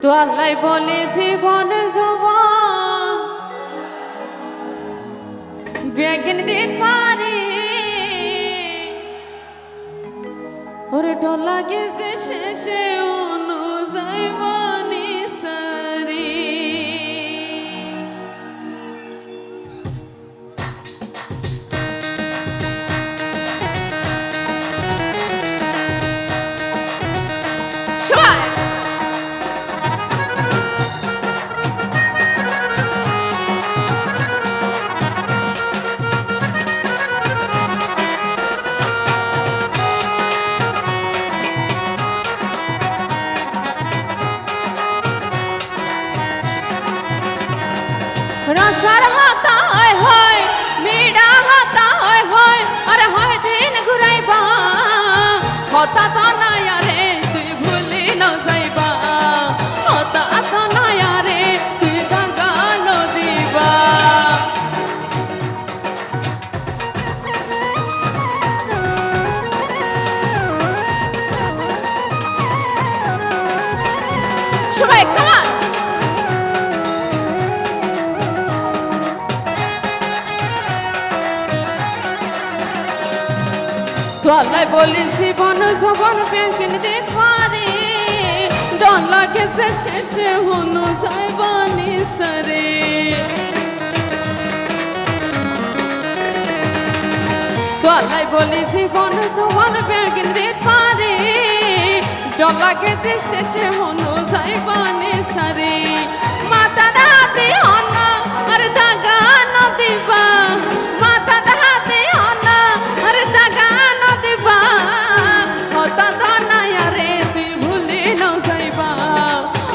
তো আল্লাহ বলে জীবন জবান বেগন দিতে পারে ওরে ডলা গেছে শেষে অনুযায়ী বানি সারি রসার হাতা হয় মিডা হাতা হয় আরে হয় দিন ঘুরাইবা হতা তো নাই আরে তুই ভুলি না যাইবা হতা তো নাই আরে তুই দাগা নদিবা সবাই কামান আল্লাহ বলে জীবন জবন বেগন দিতে পারে ডলা গেছে শেষে হনু যাইবানি সারে আল্লাহ বলে জীবন জবন বেগন দিতে পারে ডলা গেছে শেষে হনু যাইবানি সারে মাথা দাতে হনা আর দাগা নদিবা মাথা দাতে হনা আর দাগা হতা দনায়া রে তুই ভুলি না যাইবা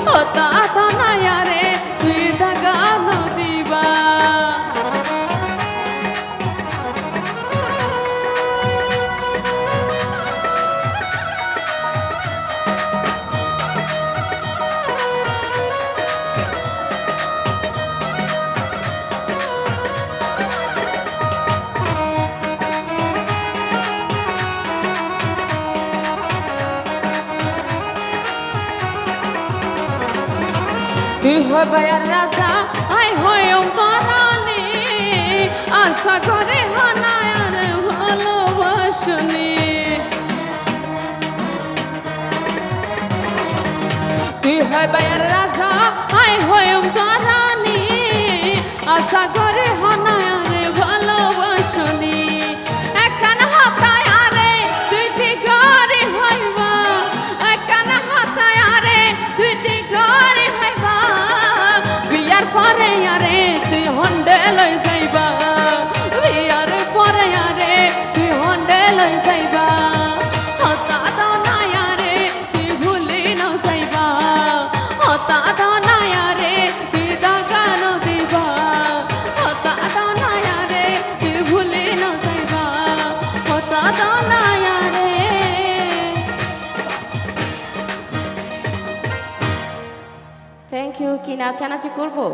হতা দনায়া রে তুই দাগা নদিবা তুই হবার রাজা আই হয়ও মরালি আশা করে হানায়ার ভালোবাসনি তুই হবার রাজা আই হয়ও মরালি আশা করে হানায়ার ভালোবাসনি একখান হাতায় আরে তুই ঠিক করে হইবা একখান হাতায় আরে তুই ঠিক করে পরে আরে তুই হন্ডে লই যাইবা বিয়ার পরে আরে তুই হন্ডে লই যাইবা হতা দনাই আরে তুই ভুলি না যাইবা হতা দনাই আরে তুই দাগা নদিবা হতা দনাই আরে তুই ভুলি না যাইবা হতা দনাই আরে থ্যাংক ইউ কি নাচানাচি করবো